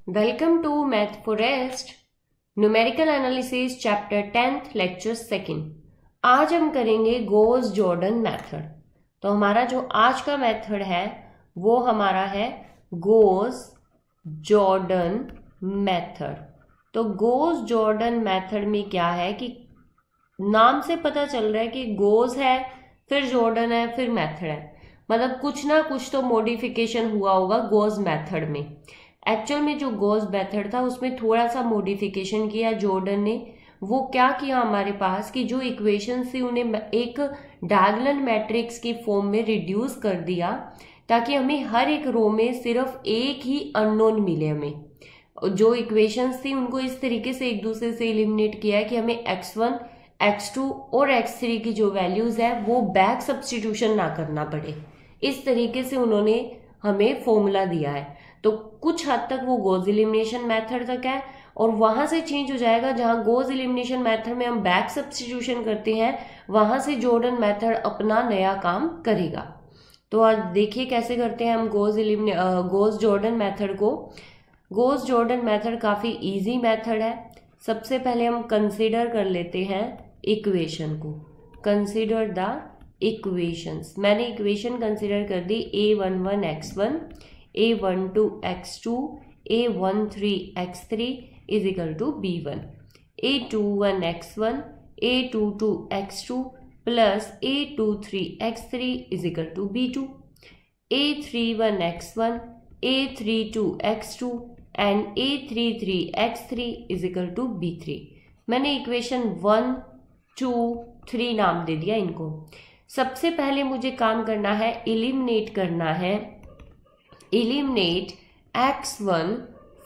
Welcome to Math Forest numerical analysis chapter 10th lecture 2। आज हम करेंगे गोस जॉर्डन मेथड। तो हमारा जो आज का मेथड है वो हमारा है गोस जॉर्डन मेथड। तो गोस जॉर्डन मेथड में क्या है कि नाम से पता चल रहा है कि गोस है, फिर जॉर्डन है, फिर मेथड है, मतलब कुछ ना कुछ तो मॉडिफिकेशन हुआ होगा गोस मेथड में। एक्चुअल में जो गोस मेथड था उसमें थोड़ा सा मॉडिफिकेशन किया जॉर्डन ने। वो क्या किया हमारे पास कि जो इक्वेशन थी उन्हें एक डायगोनल मैट्रिक्स की फॉर्म में रिड्यूस कर दिया ताकि हमें हर एक रो में सिर्फ एक ही अननोन मिले। हमें जो इक्वेशंस थी उनको इस तरीके से एक दूसरे से एलिमिनेट किया है कि हमें x1, x2 और x3 की जो वैल्यूज है वो बैक सब्स्टिट्यूशन ना करना पड़े। इस तरीके से उन्होंने हमें फॉर्मूला दिया है। तो कुछ हद तक वो गॉस एलिमिनेशन मेथड तक है और वहां से चेंज हो जाएगा। जहां गॉस एलिमिनेशन मेथड में हम बैक सब्स्टिट्यूशन करते हैं वहां से जॉर्डन मेथड अपना नया काम करेगा। तो आज देखिए कैसे करते हैं हम गॉस जॉर्डन मेथड को। गॉस जॉर्डन मेथड काफी इजी मेथड है। सबसे पहले हम कंसीडर कर लेते हैं इक्वेशन को। Consider the equations. मैंने इक्वेशन कंसीडर कर दी a11 x1, a12 x2, a13 x3 is equal to b1, a21 x1, a22 x2 plus a23 x3 is equal to b2, a31 x1, a32 x2 and a33 x3 is equal to b3। मैंने equation 1, 2, 3 नाम दे दिया इनको। सबसे पहले मुझे काम करना है, एलिमिनेट करना है, eliminate x1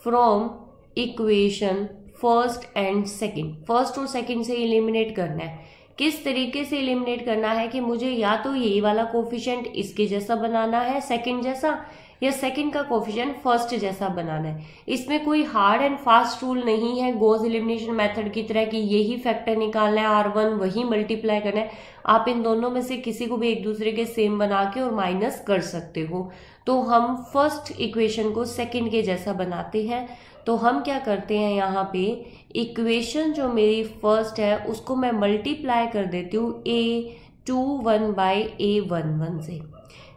from equation first and second. First और सेकंड से एलिमिनेट करना है। किस तरीके से एलिमिनेट करना है कि मुझे या तो ये वाला कोफिशिएंट इसके जैसा बनाना है सेकंड जैसा, या सेकंड का कोफिशिएंट फर्स्ट जैसा बनाना है। इसमें कोई हार्ड एंड फास्ट रूल नहीं है गॉस एलिमिनेशन मेथड की तरह कि यही फैक्टर निकालना है R1 वही मल्टीप्लाई करना है। आप इन दोनों में से किसी को भी एक दूसरे के सेम बना के और माइनस कर सकते हो। तो हम फर्स्ट इक्वेशन को सेकंड के जैसा बनाते हैं। तो हम क्या करते हैं, यहाँ पे इक्वेशन जो मेरी फर्स्ट है उसको मैं मल्टीप्लाई कर देती हूँ a21 बाई a11 से।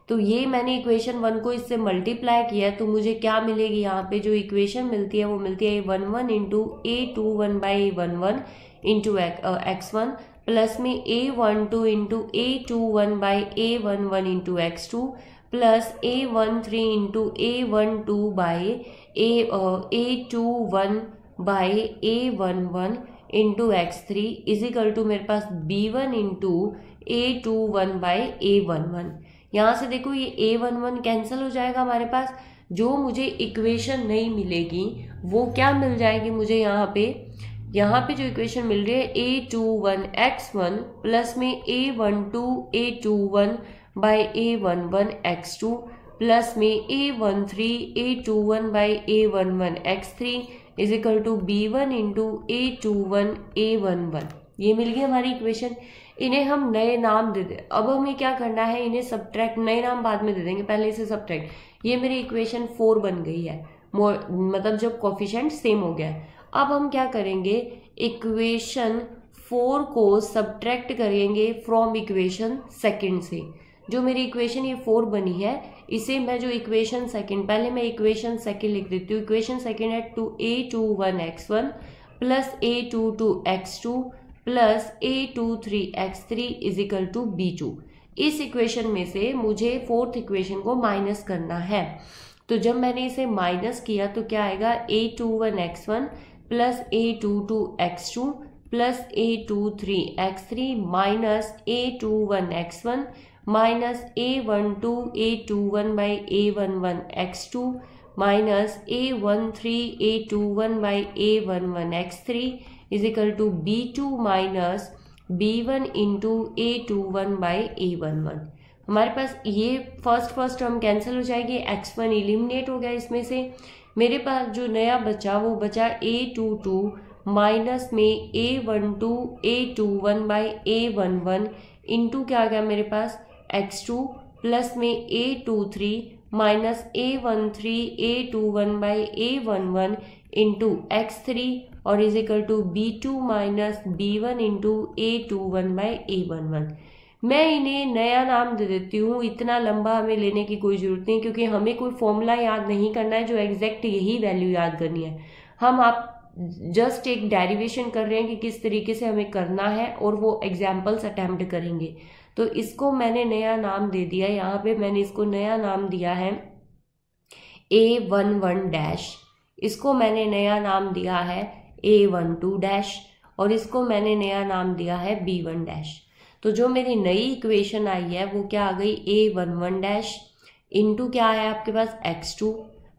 तो ये मैंने इक्वेशन 1 को इससे मल्टीप्लाई किया तो मुझे क्या मिलेगी, यहाँ पे जो इक्वेशन मिलती है वो मिलती है a11 into a21 by a11 into x1 plus में a12 into a21 by a11 into x2 plus a13 into a12 by a21 by a11 into x3 is equal to मेरे पास b1 into a21 by a11। यहाँ से देखो ये a11 cancel हो जाएगा हमारे पास। जो मुझे इक्वेशन नहीं मिलेगी वो क्या मिल जाएगी मुझे, यहाँ पे जो इक्वेशन मिल रही है a21 x1 प्लस में a12 a21 by a11 x2 plus में a13 a21 by a11 x3 is equal to b1 into a21 a11। ये मिल गई हमारी इक्वेशन। इन्हें हम नए नाम दे दें। अब हमें क्या करना है, इन्हें सब्ट्रैक्ट, नए नाम बाद में दे देंगे, पहले इसे सब्ट्रैक्ट। ये मेरी इक्वेशन 4 बन गई है, मतलब जब कोफिशिएंट सेम हो गया है। अब हम क्या करेंगे, इक्वेशन 4 को सब्ट्रैक्ट करेंगे फ्रॉम इक्वेशन सेकंड से। जो मेरी इक्वेशन ये 4 बनी है इसे मैं जो इक्वेशन सेकंड, पहले मैं इक्वेशन सेकंड लिख देती हूँ। इक्वेशन सेकंड है a21 x1 plus a22 x2 plus a23 x3 is equal to b2। इस इक्वेशन में से मुझे फोर्थ इक्वेशन को माइनस करना है। तो जब मैंने इसे माइनस किया तो क्या आएगा, a21 x1 plus a22 x2 plus a23 x3 minus a21 x1 minus a12 a21 by a11 x2 minus a13 a21 by a11 x3 is equal to b2 minus b1 into a21 by a11। हमारे पास ये first term cancel हो जाएगी, x1 eliminate हो गया इसमें से। मेरे पास जो नया बचा वो बचा a22 माइनस में a12 a21 by a11 into क्या आ गया मेरे पास x2 प्लस में a23 minus A13 by A11 into x3 और is equal to B2 minus B1 into A21 by A11। मैं इन्हें नया नाम दे देती हूँ, इतना लंबा हमें लेने की कोई जरूरत नहीं क्योंकि हमें कोई फॉर्मूला याद नहीं करना है जो एग्जैक्ट यही वैल्यू याद करनी है। हम आप जस्ट एक डेरिवेशन कर रहे हैं कि किस तरीके से हमें करना है और वो एग्जाम्पल्स अटेम्प्ट करेंगे। तो इसको मैंने नया नाम दे दिया, यहाँ पे मैंने इसको नया नाम दिया है A11 डैश, इसको मैंने नया नाम दिया है A12 डैश और इसको मैंने नया नाम दिया है B1 डैश। तो जो मेरी नई इक्वेशन आई है वो क्या आ गई, A11 डैश इंटू क्या है आपके पास x2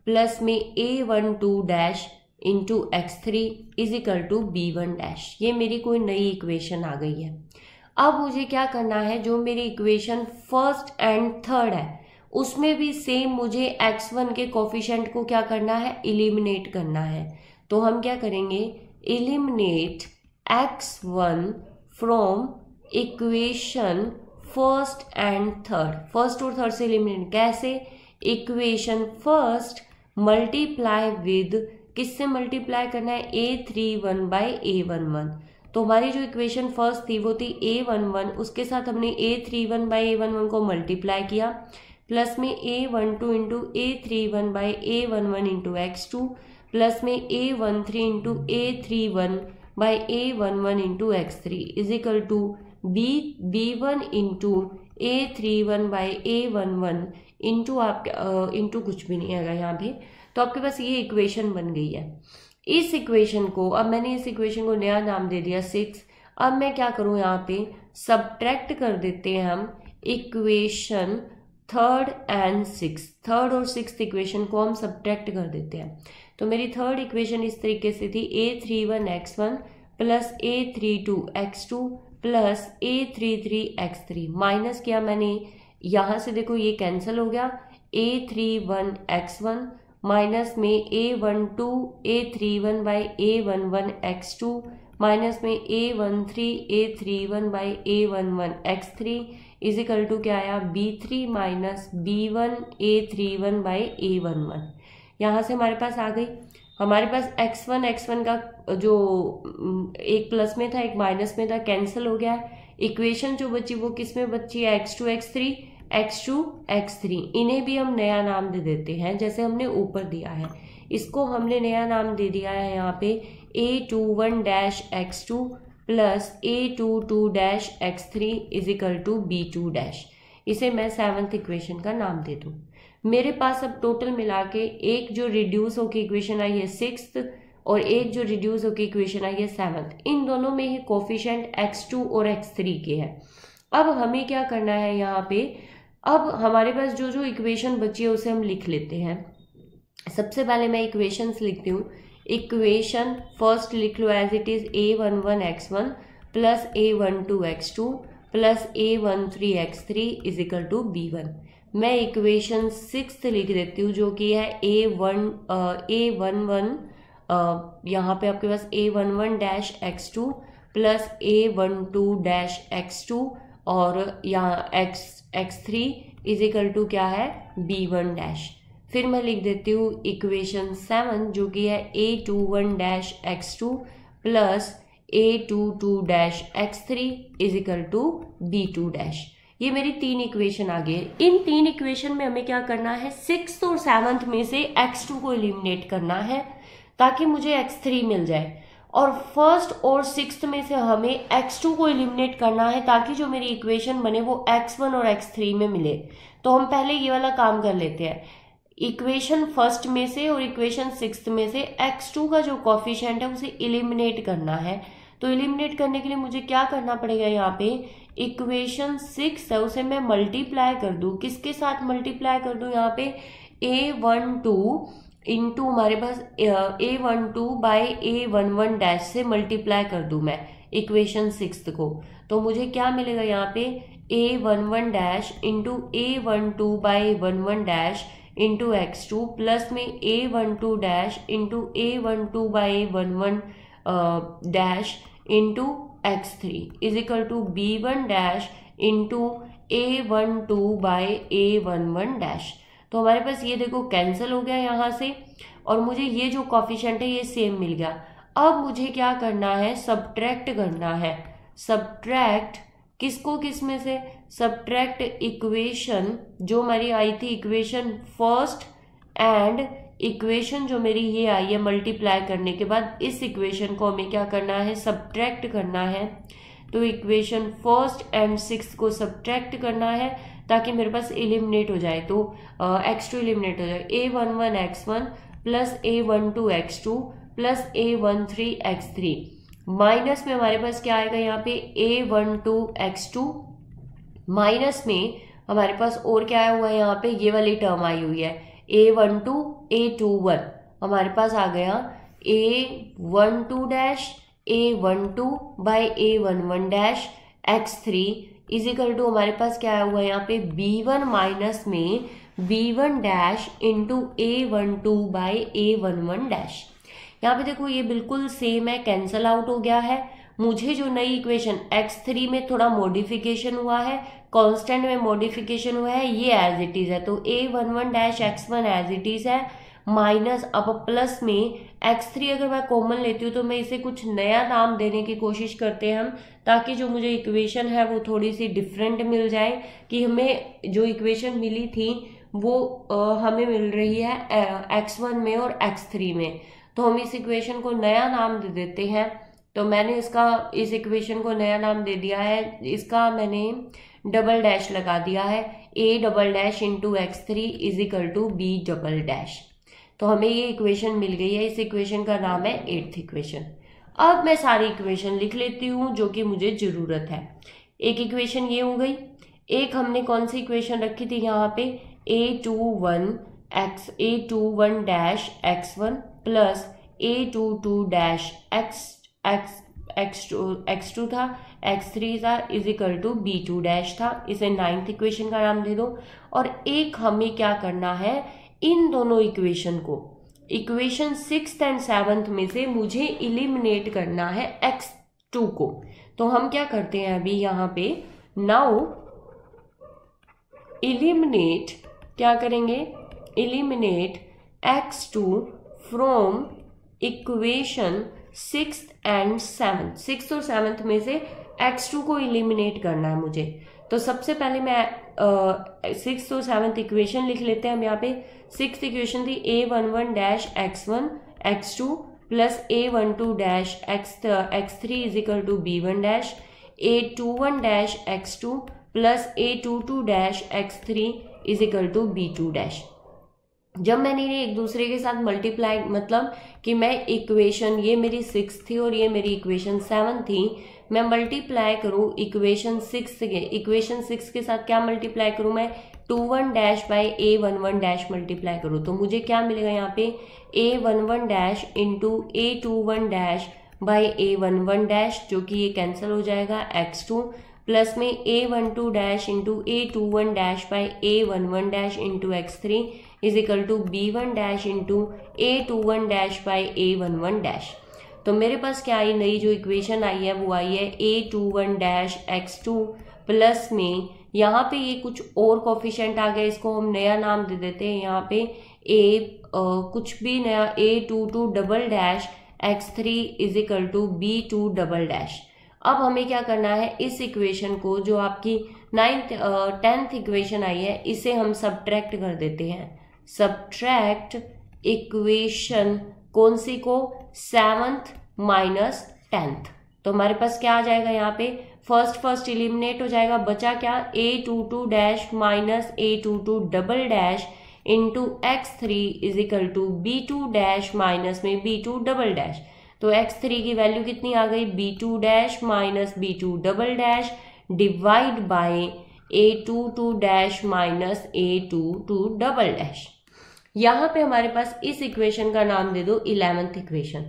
प्लस में A12 dash into x3 is equal to B1 dash. ये मेरी कोई नई इक्वेशन आ गई है। अब मुझे क्या करना है, जो मेरी इक्वेशन फर्स्ट एंड थर्ड है उसमें भी सेम मुझे x1 के कोफिशिएंट को क्या करना है, इलिमिनेट करना है। तो हम क्या करेंगे, eliminate x1 from equation first and third. First और थर्ड से इलिमिनेट कैसे, इक्वेशन फर्स्ट मल्टीप्लाई विद, किससे मल्टीप्लाई करना है, A31 बाई A11। तो हमारी जो इक्वेशन फर्स्ट थी वो थी A11, उसके साथ हमने A31 बाई A11 को मल्टीप्लाई किया प्लस में A12 into A31 by A11 into x2 plus में A13 into A31 by A11 into x3 is equal to B1 into A31 by A11 into आप इंटू कुछ भी नहीं आएगा यहाँ पे। तो आपके पास ये इक्वेशन बन गई है। इस इक्वेशन को, अब मैंने इस इक्वेशन को नया नाम दे दिया 6। अब मैं क्या करूँ, यहाँ पे सब्ट्रैक्ट कर देते हैं हम equation third and six, third और सिक्स इक्वेशन को हम सब्ट्रैक्ट कर देते हैं। तो मेरी थर्ड इक्वेशन इस तरीके से थी A31 x1 plus A32 x2 plus A33 x3 minus किया मैंने, यहाँ से देखो ये कैंसिल हो गया, A31 x1 माइनस में A12 A31 by A11 x2 minus में A13 A31 by A11 x3 is equal to क्या आया, B3 minus B1 A31 by A11। यहाँ से हमारे पास आ गई, हमारे पास x1 का जो एक प्लस में था एक माइनस में था कैंसिल हो गया। इक्वेशन जो बची वो किस में बची है, x2 x3। इन्हें भी हम नया नाम दे देते हैं जैसे हमने ऊपर दिया है। इसको हमने नया नाम दे दिया है यहाँ पे A21 dash x2 plus A22 dash x3 is equal to B2 dash. इसे मैं 7th इक्वेशन का नाम दे दूँ। मेरे पास अब टोटल मिला के एक जो रिड्यूस होकर इक्वेशन आई है 6th और एक जो रिड्यूस होकर इक्वेशन आई है 7th। इन दोनों में ही कोफिशिएंट x2 और x3 के हैं। अब हमें क्या करना है यहाँ पे, अब हमारे पास जो जो इक्वेशन बची है उसे हम लिख लेते हैं। सबसे पहले मैं इक्वेशंस लिखती हूँ। इक्वेशन फर्स्ट लिख लो as it is A11 x1 plus A12 x2 plus A13 x3 is equal to B1। मैं इक्वेशन 6 लिख देती हूँ जो कि है A11 यहाँ पे आपके पास A11 dash x2 plus A12 dash x2 और यहाँ x3 इज इक्वल टू क्या है, B1 डैश। फिर मैं लिख देती हूँ इक्वेशन 7 जो कि है A21 dash x2 plus A22 dash x3 is equal to B2 dash. ये मेरी 3 इक्वेशन आ गई। इन 3 इक्वेशन में हमें क्या करना है, 6th और 7th में से x2 को एलिमिनेट करना है ताकि मुझे x3 मिल जाए, और फर्स्ट और 6th में से हमें x2 को एलिमिनेट करना है ताकि जो मेरी इक्वेशन बने वो x1 और x3 में मिले। तो हम पहले ये वाला काम कर लेते हैं। इक्वेशन फर्स्ट में से और इक्वेशन 6th में से x2 का जो कोफिशिएंट है उसे एलिमिनेट करना है। तो एलिमिनेट करने के लिए मुझे क्या करना पड़ेगा, यहाँ पे इक्वेशन 6 है उसे मैं मल्टीप्लाई कर दूं, किसके साथ मल्टीप्लाई कर दूं, यहाँ पे A12 इंटू हमारे पास A12 बाई A11 डैश से मल्टीप्लाई कर दूं मैं इक्वेशन 6 को। तो मुझे क्या मिलेगा यहाँ पे, A11 dash into A12 by A11 dash into x2 plus में A12 dash into A12 by A11 dash into x3 is equal to B1 dash into A12 by A11 dash. तो हमारे पास ये देखो कैंसिल हो गया यहाँ से, और मुझे ये जो कॉफिशिएंट है ये सेम मिल गया। अब मुझे क्या करना है, सब्ट्रैक्ट करना है। सब्ट्रैक्ट किसको किस में से, सब्ट्रैक्ट इक्वेशन जो हमारी आई थी इक्वेशन फर्स्ट एंड इक्वेशन जो मेरी ये आई है मल्टीप्लाई करने के बाद, इस इक्वेशन को हमें क्या करना है, सब्ट्रैक्ट करना है। तो इक्वेशन फर्स्ट एंड सिक्स को सब्ट्रैक्ट करना है ताकि मेरे पास एलिमिनेट हो जाए। तो x2 एलिमिनेट हो जाए, a11 x1 plus a12 x2 plus a13 x3 minus में हमारे पास क्या आएगा यहाँ पे a12 x2 माइनस में हमारे पास और क्या आया हुआ है यहाँ पे, ये वाली टर्म आई हुई है a12 a21, हमारे पास आ गया a12 dash a12 by a11 dash x3 is equal to हमारे पास क्या आया हुआ है यहाँ पे b1 माइनस में b1 dash into a12 by a11 dash. यहाँ पे देखो ये बिल्कुल सेम है, कैंसल आउट हो गया है। मुझे जो नई इक्वेशन x3 में थोड़ा मॉडिफिकेशन हुआ है, कांस्टेंट में मॉडिफिकेशन हुआ है, ये एज इट इज है। तो a11 dash x1 as it is है माइनस अब प्लस में x3 अगर मैं कॉमन लेती हूँ तो मैं इसे कुछ नया नाम देने की कोशिश करते हैं हम, ताकि जो मुझे इक्वेशन है वो थोड़ी सी डिफरेंट मिल जाए, कि हमें जो इक्वेशन मिली थी वो हमें मिल रही है x1 में और x3 में। तो हम इस इक्वेशन को नया नाम दे देते हैं। तो मैंने इस इक्वेशन को नया नाम दे दिया है, इसका मैंने डबल डैश लगा दिया है, a double dash into x3 is equal to b double dash. तो हमें ये इक्वेशन मिल गई है, इस इक्वेशन का नाम है 8th इक्वेशन। अब मैं सारी इक्वेशन लिख लेती हूँ जो कि मुझे जरूरत है। एक इक्वेशन ये हो गई, एक हमने कौन सी इक्वेशन रखी थी यहाँ पे a21 dash x1 plus a22 dash x2 था, x3 था इजिकल टू b2 डैश था। इसे 9th इक्वेशन का नाम दे दो। और एक हमें क्या करना है, इन दोनों इक्वेशन को इक्वेशन 6th एंड 7th में से मुझे इलिमिनेट करना है x2 को। तो हम क्या करते हैं अभी यहाँ पे, नाउ इलिमिनेट, क्या करेंगे, eliminate x2 from equation 6th and 7th। 6th और 7th में से x2 को इलिमिनेट करना है मुझे। तो सबसे पहले मैं 6th और 7th इक्वेशन लिख लेते हैं हम यहाँ पे। 6th इक्वेशन थी a11 dash x1 x2 plus a12 dash x3 is equal to b1 dash, a21 dash x2 plus a22 dash x3 is equal to b2 dash. जब मैंने ये एक दूसरे के साथ मल्टीप्लाई, मतलब कि मैं इक्वेशन, ये मेरी 6 थी और ये मेरी इक्वेशन 7 थी, मैं मल्टीप्लाई करूँ इक्वेशन 6 के साथ क्या मल्टीप्लाई करूँ मैं, 21 dash by a11 dash multiply करूँ। तो मुझे क्या मिलेगा यहाँ पे a11 dash into a21 dash by a11 dash, जो कि ये कैंसिल हो जाएगा x2 प्लस में a12 dash into a21 dash by a11 dash into x3 is equal to b1 dash into a21 dash by a11 dash. तो मेरे पास क्या आई, नई जो इक्वेशन आई है वो आई है a21 डैश x2 प्लस में यहाँ पे ये कुछ और कोफिशिएंट आ गया, इसको हम नया नाम दे देते हैं यहाँ पे कुछ भी नया a22 double dash x3 is equal to b2 double dash. अब हमें क्या करना है, इस इक्वेशन को जो आपकी 10th इक्वेशन आई है इसे हम सब्ट्रैक्ट कर देते हैं। सब्ट्रैक्ट इक्वेशन कौन सी को, 7th माइनस 10th। तो हमारे पास क्या आ जाएगा यहाँ पे, फर्स्ट इलिमिनेट हो जाएगा, बचा क्या a22 dash minus a22 double dash into x3 is equal to b2 dash minus में b2 डबल डैश। तो x3 की वैल्यू कितनी आ गई, b2 dash minus b2 double dash divide by a22 dash minus a22 double dash. यहाँ पे हमारे पास इस equation का नाम दे दो 11th इक्वेशन।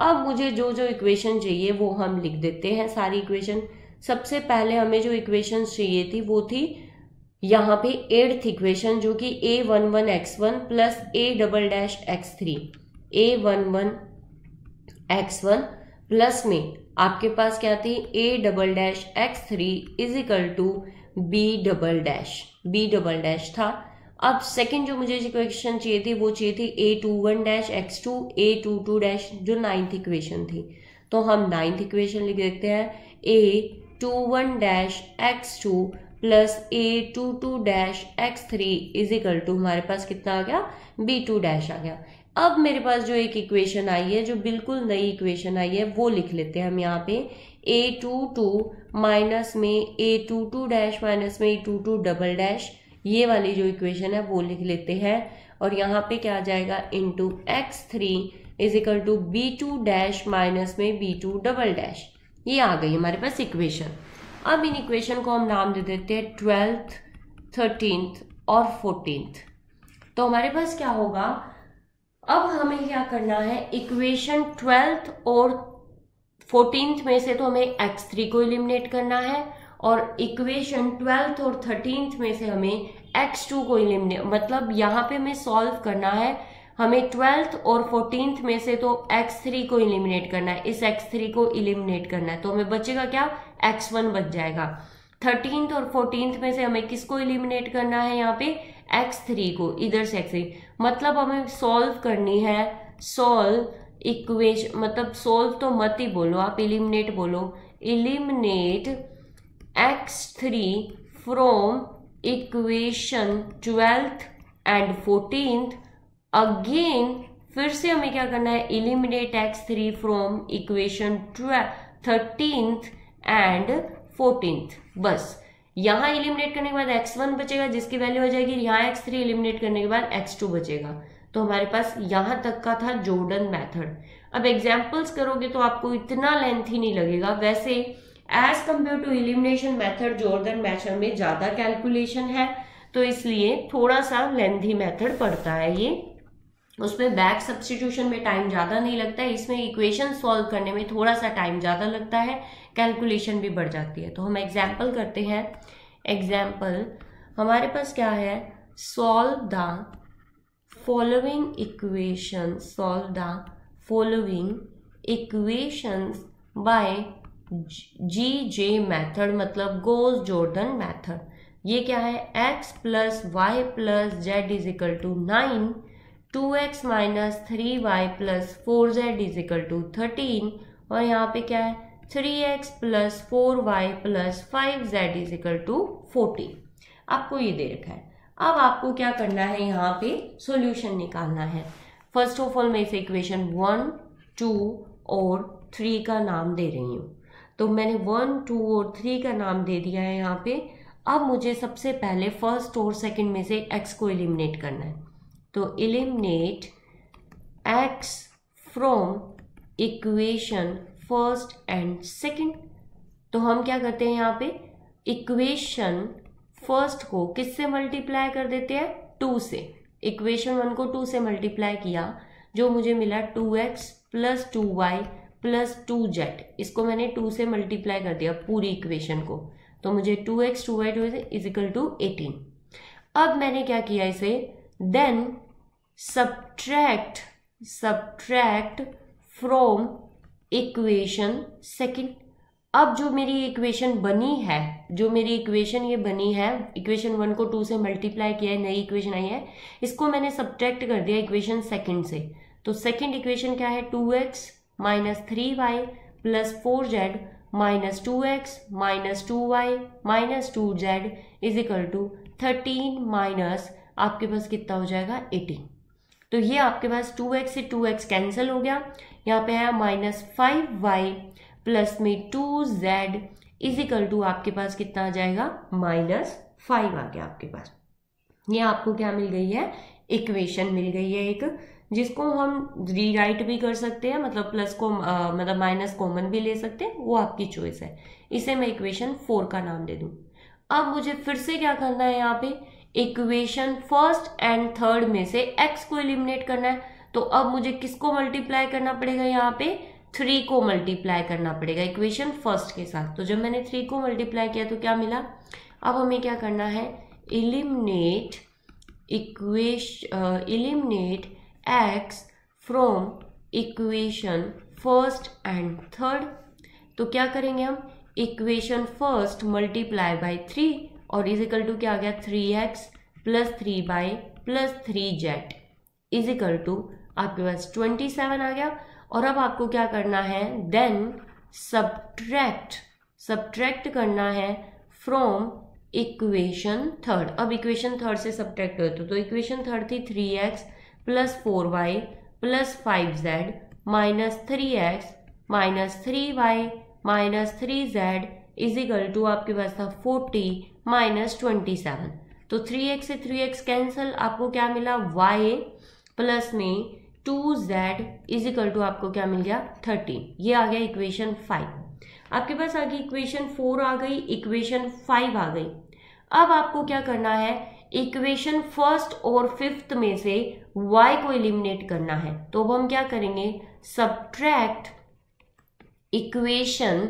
अब मुझे जो जो इक्वेशन चाहिए वो हम लिख देते हैं सारी इक्वेशन। सबसे पहले हमें जो इक्वेशन चाहिए थी वो थी यहाँ पे 8th इक्वेशन, जो कि a11 x1 plus a double dash x3, a11 x1 plus में आपके पास क्या थी a double dash x3 is equal to b double dash था। अब सेकंड जो मुझे इक्वेशन चाहिए थी वो चाहिए थी a21 dash x2 a22 dash जो 9th इक्वेशन थी। तो हम 9th इक्वेशन लिख देते हैं a21 dash x2 plus a22 dash x3 is equal to हमारे पास कितना आ गया b2 डैश आ गया। अब मेरे पास जो एक इक्वेशन आई है जो बिल्कुल नई इक्वेशन आई है वो लिख लेते हैं हम यहाँ पे a22 माइनस में a22 डैश माइनस में a22 डबल डैश, ये वाली जो इक्वेशन है वो लिख लेते हैं और यहाँ पे क्या आ जाएगा into x3 is equal to b2 dash minus में b2 डबल डैश। ये आ गई हमारे पास इक्वेशन। अब इन इक्वेशन को हम नाम दे देते हैं 12th 13th और 14th। तो हमारे पास क्या होगा, अब हमें क्या करना है, इक्वेशन 12th और 14th में से तो हमें x3 को एलिमिनेट करना है और इक्वेशन 12th और 13th में से हमें x2 को एलिमिनेट, मतलब यहाँ पे हमें सॉल्व करना है, हमें 12th और 14th में से तो x3 को एलिमिनेट करना है, इस x3 को एलिमिनेट करना है। तो हमें बचेगा क्या, x1 बच जाएगा। 13th और 14th में से हमें किसको एलिमिनेट करना है, यहाँ पे x3 को, इधर से x3, मतलब हमें सॉल्व करनी है, सॉल्व इक्वेशन, मतलब सॉल्व तो मत ही बोलो आप, एलिमिनेट बोलो, eliminate x3 from equation 12th and 14th। Again फिर से हमें क्या करना है, eliminate x3 from equation 13th and 14th। बस यहाँ एलिमिनेट करने के बाद x1 बचेगा जिसकी वैल्यू हो जाएगी, यहाँ x3 एलिमिनेट करने के बाद x2 बचेगा। तो हमारे पास यहाँ तक का था जॉर्डन मेथड। अब एग्जाम्पल्स करोगे तो आपको इतना लेंथी नहीं लगेगा, वैसे as compare to elimination method Jordan method में ज्यादा कैलकुलेशन है तो इसलिए थोड़ा सा लेंथी मेथड पड़ता है ये, उसमें बैक सब्स्टिट्यूशन में टाइम ज्यादा नहीं लगता है, इसमें इक्वेशन सॉल्व करने में थोड़ा सा टाइम ज्यादा लगता है, कैलकुलेशन भी बढ़ जाती है। तो हम एग्जाम्पल करते हैं। एग्जाम्पल हमारे पास क्या है, solve the following equation, solve the following equations by GJ method, मतलब गोज जॉर्डन मेथड। ये क्या है, x plus y plus z is equal to 9, 2x minus 3y plus 4z is equal to 13 और यहाँ पे क्या है 3x plus 4y plus 5z is equal to 14। आपको ये दे रखा है। अब आपको क्या करना है, यहाँ पे सॉल्यूशन निकालना है। फर्स्ट ऑफ ऑल मैं इसे इक्वेशन 1, 2 और 3 का नाम दे रही हूँ। तो मैंने 1, 2 और 3 का नाम दे दिया है यहाँ पे। अब मुझे सबसे पहले फर्स्ट और सेकंड में से x को एलिमिनेट करना है। तो eliminate x from equation first and second. तो हम क्या करते हैं, यहाँ पे इक्वेशन फर्स्ट को किससे मल्टीप्लाई कर देते हैं, 2 से। इक्वेशन 1 को 2 से मल्टीप्लाई किया, जो मुझे मिला 2x plus 2y plus 2z, इसको मैंने 2 से मल्टीप्लाई कर दिया पूरी इक्वेशन को, तो मुझे 2x 2y 2z is equal to 18। अब मैंने क्या किया इसे, then subtract from equation second. अब जो मेरी इक्वेशन बनी है, जो मेरी इक्वेशन ये बनी है, इक्वेशन 1 को 2 से मल्टीप्लाई किया है, नई इक्वेशन आई है, इसको मैंने सब्ट्रैक्ट कर दिया इक्वेशन सेकंड से। तो सेकंड इक्वेशन क्या है, 2x minus 3y plus 4z minus 2x minus 2y minus 2z is equal to 13 minus आपके पास कितना हो जाएगा 18। तो ये आपके पास 2x से 2x कैंसिल हो गया, यहाँ पे है माइनस 5y प्लस में 2z इज इक्वल टू आपके पास कितना आ जाएगा, माइनस 5 आ गया आपके पास। ये आपको क्या मिल गई है, इक्वेशन मिल गई है एक, जिसको हम रीराइट भी कर सकते हैं, मतलब प्लस को मतलब माइनस कॉमन भी ले सकते हैं, वो आपकी चॉइस है। इसे मैं इक्वेशन 4 का नाम दे दूं। अब मुझे फिर से क्या करना है, यहाँ पे इक्वेशन फर्स्ट एंड थर्ड में से x को एलिमिनेट करना है। तो अब मुझे किसको मल्टीप्लाई करना पड़ेगा, यहाँ पे 3 को मल्टीप्लाई करना पड़ेगा इक्वेशन फर्स्ट के साथ। तो जब मैंने 3 को मल्टीप्लाई किया तो क्या मिला, अब हमें क्या करना है, eliminate x from equation first and third. तो क्या करेंगे हम, इक्वेशन फर्स्ट मल्टीप्लाई बाय 3 और इज इक्वल टू क्या आ गया, 3x plus 3y plus 3z is equal to आपके पास 27 आ गया। और अब आपको क्या करना है, देन सब्ट्रैक्ट करना है फ्रॉम इक्वेशन थर्ड। अब इक्वेशन थर्ड से सब्ट्रैक्ट करते तो इक्वेशन थर्ड थी 3x plus 4y plus 5z minus 3x minus 3y minus 3z is equal to आपके पास था 40 माइनस 27। तो 3x से 3x कैंसल, आपको क्या मिला y प्लस में 2z इज इक्वल टू आपको क्या मिल गया 13। ये आ गया इक्वेशन 5। आपके पास आ गई इक्वेशन 4 आ गई, इक्वेशन 5 आ गई। अब आपको क्या करना है, इक्वेशन फर्स्ट और फिफ्थ में से y को एलिमिनेट करना है। तो अब हम क्या करेंगे, subtract equation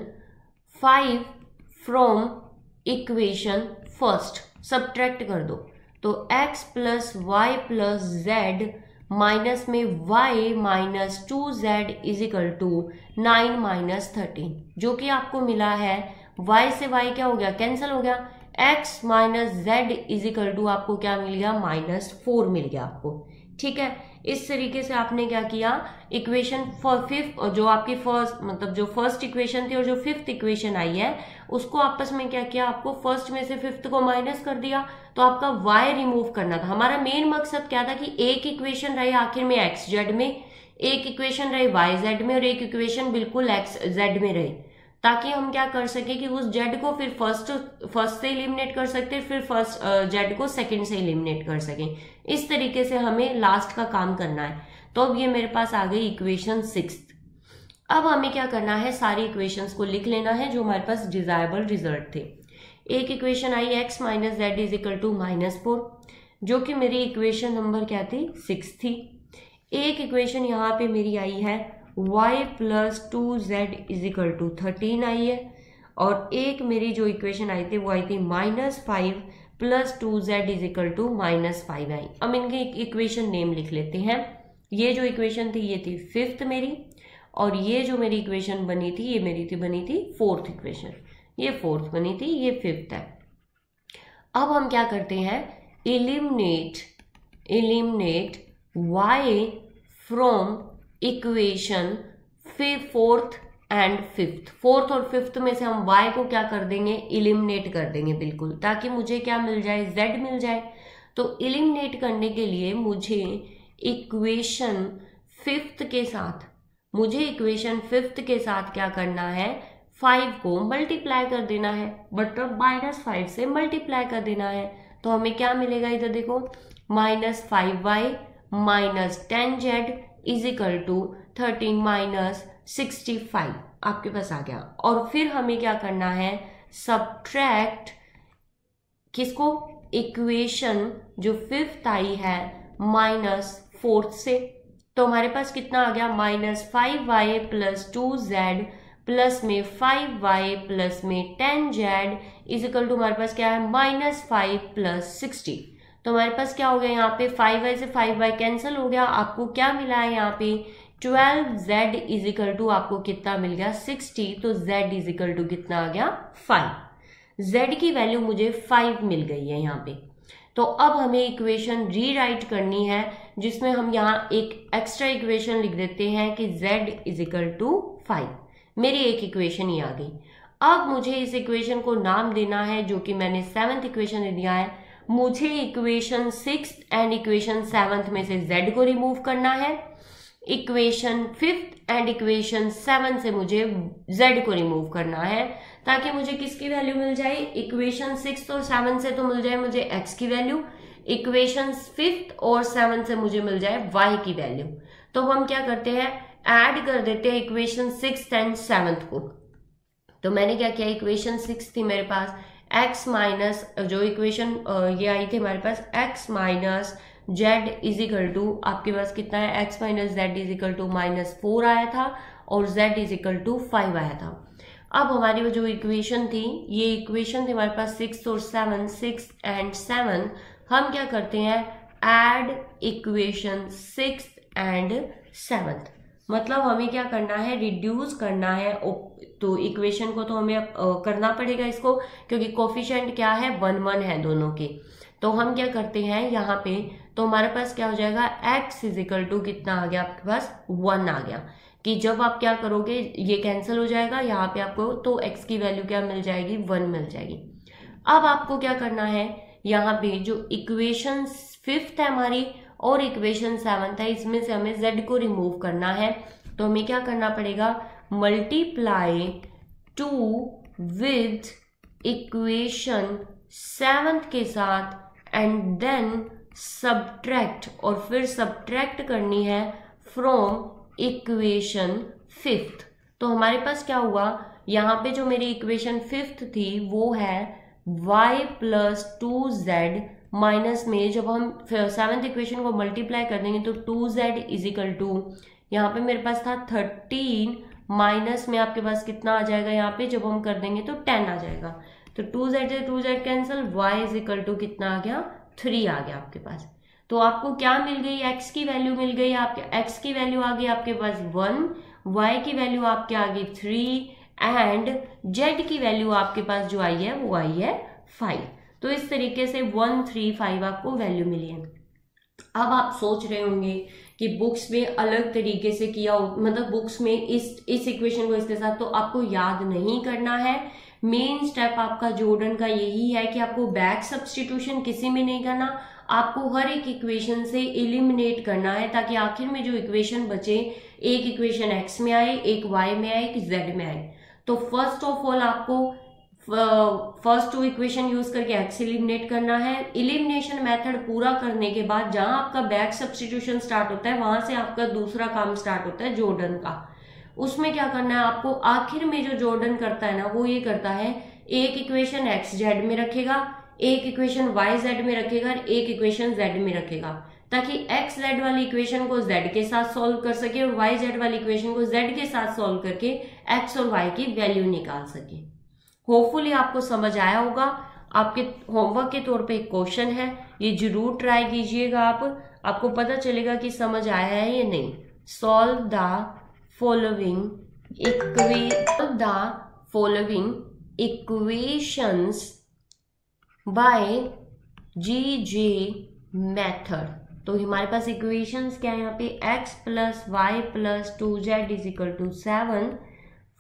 5 from equation first, subtract कर दो। तो x plus y plus z minus में y minus 2z is equal to 9 minus 13, जो कि आपको मिला है y से y क्या हो गया, कैंसिल हो गया। x minus z is equal to आपको क्या मिल गया, -4 मिल गया आपको। ठीक है, इस तरीके से आपने क्या किया, इक्वेशन फिफ्थ जो आपकी फर्स्ट मतलब जो फर्स्ट इक्वेशन थी और जो फिफ्थ इक्वेशन आई है उसको आपस में क्या किया, आपको फर्स्ट में से फिफ्थ को माइनस कर दिया। तो आपका y रिमूव करना था। हमारा मेन मकसद क्या था कि एक इक्वेशन रहे आखिर में एक्स जेड में, एक इक्वेशन रहे वाई जेड में और एक इक्वेशन बिल्कुल एक्स जेड में रहे, ताकि हम क्या कर सके कि उस जेड को फिर फर्स्ट से एलिमिनेट कर सकते, फिर फर्स्ट जेड को सेकंड से एलिमिनेट कर सकें। इस तरीके से हमें लास्ट का काम करना है। तो अब ये मेरे पास आ गई इक्वेशन 6। अब हमें क्या करना है, सारी इक्वेशंस को लिख लेना है जो हमारे पास डिजायरेबल रिजल्ट थे। एक इक्वेशन आई x minus z is equal to -4, जो कि मेरी इक्वेशन नंबर क्या थी, 6 थी। एक इक्वेशन यहाँ पे मेरी आई है y plus 2z is equal to 13 आई है। और एक मेरी जो इक्वेशन आई थी वो आई थी -5 plus 2z is equal to -5 आई। अब इनके इक्वेशन नेम लिख लेते हैं। ये जो इक्वेशन थी ये थी फिफ्थ मेरी, और ये जो मेरी इक्वेशन बनी थी ये मेरी बनी थी फोर्थ इक्वेशन। ये फोर्थ बनी थी, ये फिफ्थ है। अब हम क्या करते हैं, eliminate y from equation fourth and fifth. Fourth और फिफ्थ में से हम y को क्या कर देंगे, एलिमिनेट कर देंगे बिल्कुल, ताकि मुझे क्या मिल जाए, z मिल जाए। तो एलिमिनेट करने के लिए मुझे इक्वेशन फिफ्थ के साथ क्या करना है, 5 को मल्टीप्लाई कर देना है, मतलब -5 से मल्टीप्लाई कर देना है। तो हमें क्या मिलेगा, इधर देखो, -5y minus 10z is equal to 13 minus 65 आपके पास आ गया। और फिर हमें क्या करना है, सब्ट्रैक्ट किसको, इक्वेशन जो फिफ्थ आई है -4 से। तो हमारे पास कितना आ गया, -5y प्लस 2z प्लस में 5y प्लस में 10z इज इक्वल टू हमारे पास क्या है, -5 प्लस 60। तो हमारे पास क्या हो गया, यहाँ पे 5y से 5y कैंसिल हो गया। आपको क्या मिला है यहाँ पे, 12z इज इक्वल टू आपको कितना मिल गया, 60। तो z इज इक्वल टू कितना आ गया, 5। z की वैल्यू मुझे 5 मिल गई है यहाँ पे। तो अब हमें इक्वेशन रीराइट करनी है, जिसमें हम यहाँ एक एक्स्ट्रा इक्वेशन लिख देते हैं कि z इज इक्वल टू 5। मेरी एक इक्वेशन ही आ गई। अब मुझे इस इक्वेशन को नाम देना है, जो कि मैंने 7th इक्वेशन दिया है। मुझे इक्वेशन 6 एंड इक्वेशन 7 में से z को रिमूव करना है। इक्वेशन 5th एंड इक्वेशन 7 से मुझे z को रिमूव करना है, ताकि मुझे किसकी वैल्यू मिल जाए, इक्वेशन 6 और 7 से तो मिल जाए मुझे x की वैल्यू, इक्वेशन 5th और 7 से मुझे मिल जाए y की वैल्यू। तो हम क्या करते हैं, ऐड कर देते हैं इक्वेशन 6 एंड 7 को। तो मैंने क्या किया, इक्वेशन 6 थी मेरे पास x माइनस, जो इक्वेशन ये आई थी हमारे पास, x minus z is equal to आपके पास कितना है, x minus z is equal to -4 आया था और z इज इक्वल टू 5 आया था। अब हमारी जो इक्वेशन थी, ये इक्वेशन थी हमारे पास 6 और 7, 6 एंड 7। हम क्या करते हैं, ऐड इक्वेशन 6 एंड 7, मतलब हमें क्या करना है, रिड्यूस करना है। तो इक्वेशन को तो हमें करना पड़ेगा इसको, क्योंकि कोफिशिएंट क्या है, 1 1 है दोनों के। तो हम क्या करते हैं यहाँ पे, तो हमारे पास क्या हो जाएगा, x इजिकल टू कितना आ गया आपके पास 1 आ गया, कि जब आप क्या करोगे ये कैंसिल हो जाएगा यहाँ पे आपको, तो x की वैल्यू क्या मिल जाएगी, 1 मिल जाएगी। अब आपको क्या करना है, यहाँ पे जो इक्वेशन 5th है हमारी और इक्वेशन 7th है, इसमें से हमें z को रिमूव करना है। तो हमें क्या करना पड़ेगा, मल्टीप्लाई 2 विद इक्वेशन 7th के साथ एंड देन सब्ट्रैक्ट, और फिर सब्ट्रैक्ट करनी है फ्रॉम इक्वेशन 5th। तो हमारे पास क्या हुआ, यहाँ पे जो मेरी इक्वेशन 5th थी वो है y प्लस 2z माइनस में, जब हम 7th इक्वेशन को मल्टीप्लाई कर देंगे तो 2z इजिकल टू, यहाँ पे मेरे पास था 13 माइनस में आपके पास कितना आ जाएगा, यहाँ पे जब हम कर देंगे तो 10 आ जाएगा। तो 2z से 2z cancel, y is equal to कितना आ गया, 3 आ गया आपके पास। तो आपको क्या मिल गई, x की वैल्यू मिल गई, आपके x की वैल्यू आ गई आपके पास 1, y की वैल्यू आपके आ गई 3 एंड z की वैल्यू आपके पास जो आई है वो आई है 5। तो इस तरीके से 1, 3, 5 आपको वैल्यू मिली है। अब आप सोच रहे होंगे कि बुक्स में अलग तरीके से किया हो, मतलब बुक्स में इस इक्वेशन को इसके साथ तो आपको याद नहीं करना है। मेन स्टेप आपका जॉर्डन का यही है कि आपको बैक सब्स्टिट्यूशन किसी में नहीं करना, आपको हर एक इक्वेशन से एलिमिनेट करना है, ताकि आखिर में जो इक्वेशन बचे, एक इक्वेशन x में आए, एक y में आए, एक z में आए। तो फर्स्ट ऑफ ऑल आपको फर्स्ट 2 इक्वेशन यूज करके x एलिमिनेट करना है। एलिमिनेशन मेथड पूरा करने के बाद जहां आपका बैक सब्स्टिट्यूशन स्टार्ट होता है, वहां से आपका दूसरा काम स्टार्ट होता है जॉर्डन का। उसमें क्या करना है आपको, आखिर में जो जॉर्डन करता है ना, वो ये करता है, एक इक्वेशन x z में रखेगा, एक इक्वेशन y z में रखेगा, एक इक्वेशन z में रखेगा, ताकि x z वाली इक्वेशन को z के साथ सॉल्व कर सके और y z वाली इक्वेशन को z के साथ सॉल्व करके x और y की वैल्यू निकाल सके। होपफुली आपको समझ आया होगा। आपके होमवर्क के तौर पे एक क्वेश्चन है, ये जरूर ट्राई कीजिएगा आपको पता चलेगा कि समझ आया है या नहीं। Solve the following equations by GJ method. तो हमारे पास इक्वेशंस क्या है यहाँ पे, x plus y plus 2z is equal to 7,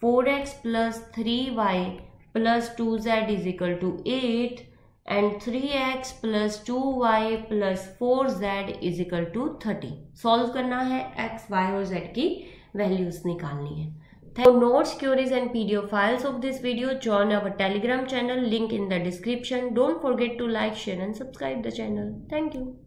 4x plus 3y plus 2z is equal to 8 and 3x plus 2y plus 4z is equal to 30। Solve करना है, x, y और z की वैल्यूज निकालनी है। For notes, queries and PDF files of this video, join our Telegram channel, link in the description. Don't forget to like, share and subscribe the channel. Thank you.